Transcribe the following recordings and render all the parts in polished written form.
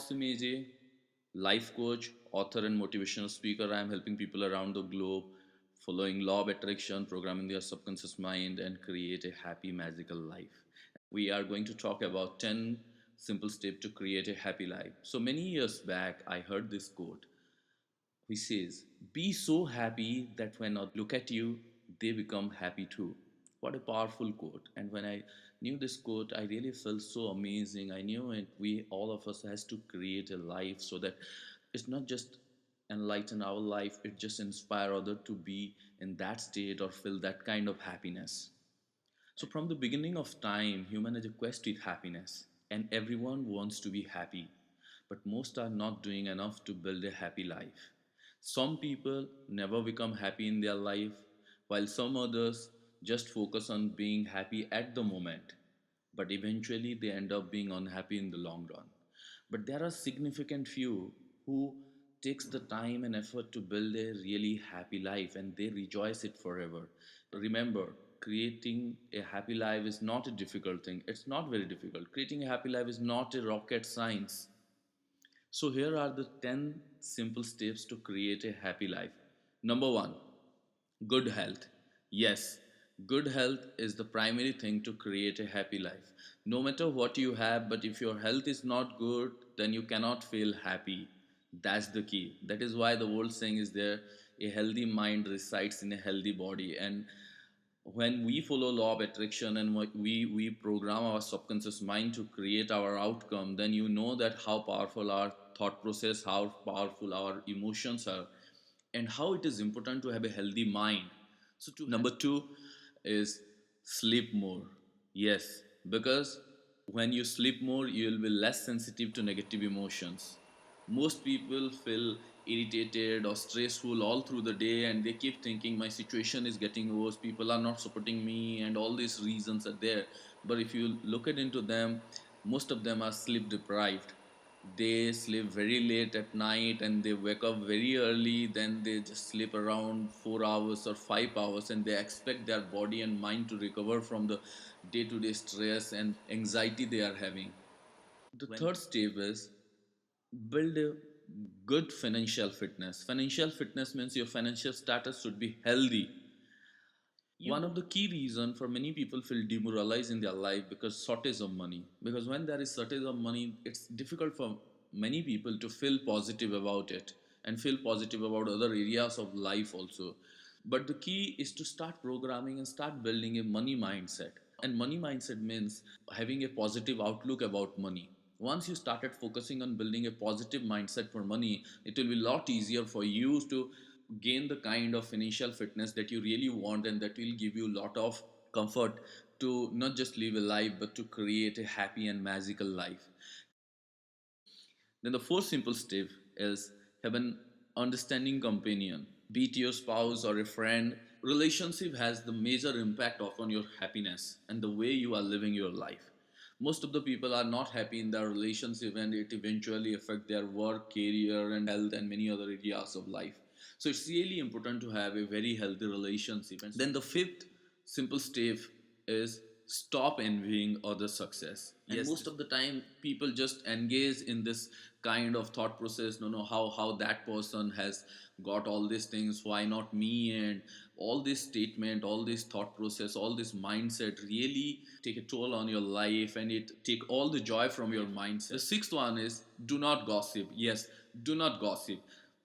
Austin AJ, life coach, author, and motivational speaker. I am helping people around the globe following law of attraction, programming their subconscious mind, and create a happy, magical life. We are going to talk about 10 simple steps to create a happy life. So many years back, I heard this quote which says, be so happy that when others look at you, they become happy too. What a powerful quote. And when I knew this quote, I really felt so amazing. I knew it, we, all of us, has to create a life so that it's not just enlighten our life, it just inspire others to be in that state or feel that kind of happiness. So from the beginning of time, human has a quest with happiness, and everyone wants to be happy, but most are not doing enough to build a happy life. Some people never become happy in their life, while some others just focus on being happy at the moment, but eventually they end up being unhappy in the long run. But there are significant few who takes the time and effort to build a really happy life and they rejoice it forever. Remember, creating a happy life is not a difficult thing. It's not very difficult. Creating a happy life is not a rocket science. So here are the 10 simple steps to create a happy life. Number 1, good health. Yes, good health is the primary thing to create a happy life. No matter what you have, but if your health is not good, then you cannot feel happy. That's the key. That is why the old saying is there, a healthy mind resides in a healthy body. And when we follow law of attraction and we program our subconscious mind to create our outcome, then you know that how powerful our thought process, how powerful our emotions are, and how it is important to have a healthy mind. So to number 2 is sleep more. Yes, because when you sleep more, you will be less sensitive to negative emotions. Most people feel irritated or stressful all through the day and they keep thinking my situation is getting worse, people are not supporting me, and all these reasons are there. But if you look at into them, most of them are sleep deprived. They sleep very late at night and they wake up very early, then they just sleep around 4 hours or 5 hours, and they expect their body and mind to recover from the day to day stress and anxiety they are having. The third step is build a good financial fitness. Financial fitness means your financial status should be healthy. One of the key reason for many people feel demoralized in their life because shortage of money, because when there is shortage of money, it's difficult for many people to feel positive about it and feel positive about other areas of life also. But the key is to start programming and start building a money mindset. And money mindset means having a positive outlook about money. Once you started focusing on building a positive mindset for money, it will be a lot easier for you to gain the kind of financial fitness that you really want, and that will give you a lot of comfort to not just live a life but to create a happy and magical life. Then the fourth simple step is have an understanding companion, be it your spouse or a friend. Relationship has the major impact upon your happiness and the way you are living your life. Most of the people are not happy in their relationship and it eventually affect their work, career and health and many other areas of life. So it's really important to have a very healthy relationship. And then the fifth simple step is stop envying other success. And yes, most of the time people just engage in this kind of thought process, no, no, how that person has got all these things, why not me, and all this statement, all this thought process, all this mindset really take a toll on your life and it take all the joy from your mindset. The sixth one is do not gossip. Yes, do not gossip.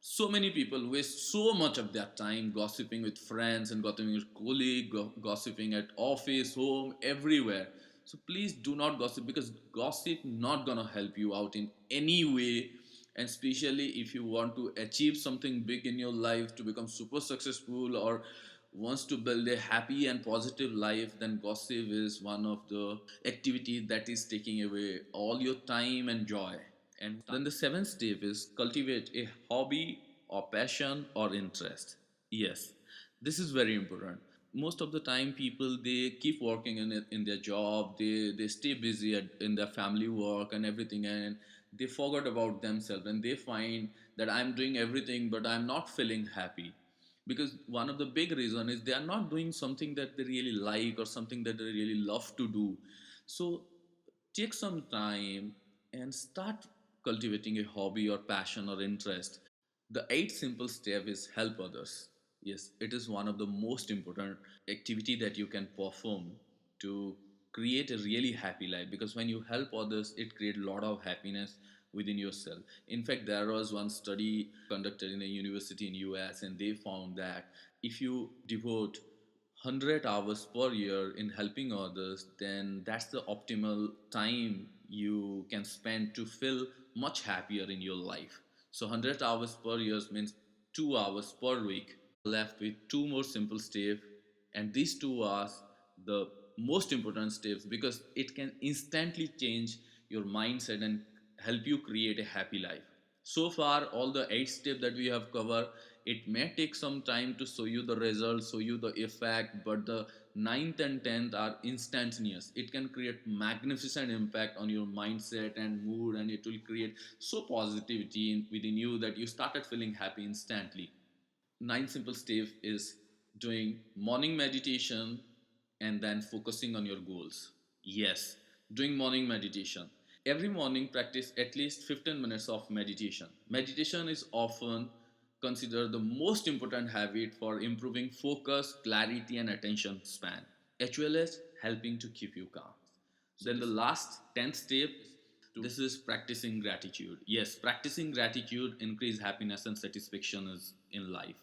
So many people waste so much of their time gossiping with friends and gossiping with colleagues, gossiping at office, home, everywhere. So please do not gossip, because gossip not gonna help you out in any way. And especially if you want to achieve something big in your life, to become super successful, or wants to build a happy and positive life, then gossip is one of the activity that is taking away all your time and joy. And then the seventh step is cultivate a hobby or passion or interest. Yes, this is very important. Most of the time people they keep working in it, in their job, they stay busy in their family work and everything, and they forgot about themselves and they find that I'm doing everything but I'm not feeling happy, because one of the big reason is they are not doing something that they really like or something that they really love to do. So take some time and start cultivating a hobby or passion or interest. The eighth simple step is help others. Yes, it is one of the most important activity that you can perform to create a really happy life, because when you help others it creates a lot of happiness within yourself. In fact, there was one study conducted in a university in US, and they found that if you devote 100 hours per year in helping others, then that's the optimal time you can spend to feel much happier in your life. So 100 hours per year means 2 hours per week. Left with two more simple steps, and these two are the most important steps because it can instantly change your mindset and help you create a happy life. So far all the eight steps that we have covered, it may take some time to show you the results, show you the effect, but the ninth and 10th are instantaneous. It can create magnificent impact on your mindset and mood, and it will create so positivity within you that you started feeling happy instantly. Nine simple steps is doing morning meditation and then focusing on your goals. Yes, doing morning meditation. Every morning practice at least 15 minutes of meditation. Meditation is often considered the most important habit for improving focus, clarity, and attention span, as well as helping to keep you calm. Then the last 10th step, this is practicing gratitude. Yes, practicing gratitude increase happiness and satisfaction is in life.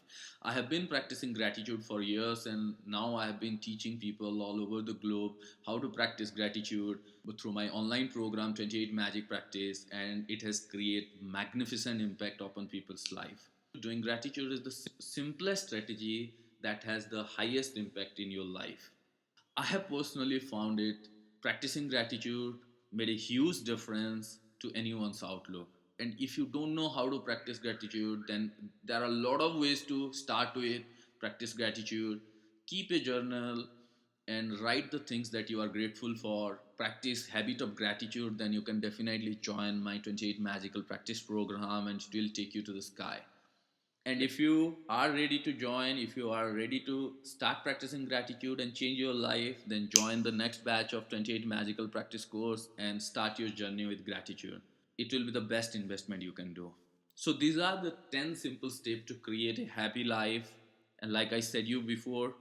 I have been practicing gratitude for years, and now I have been teaching people all over the globe how to practice gratitude through my online program 28 Magic Practice, and it has created magnificent impact upon people's life. Doing gratitude is the simplest strategy that has the highest impact in your life. I have personally found it practicing gratitude made a huge difference to anyone's outlook. And if you don't know how to practice gratitude, then there are a lot of ways to start with. Practice gratitude, keep a journal, and write the things that you are grateful for. Practice habit of gratitude, then you can definitely join my 28 magical practice program, and it will take you to the sky. And if you are ready to join, if you are ready to start practicing gratitude and change your life, then join the next batch of 28 Magical Practice course and start your journey with gratitude. It will be the best investment you can do. So these are the 10 simple steps to create a happy life. And like I said you before,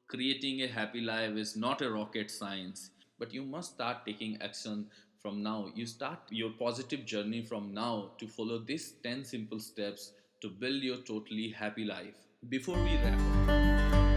creating a happy life is not a rocket science, but you must start taking action from now. You start your positive journey from now to follow these 10 simple steps to build your totally happy life. Before we wrap up,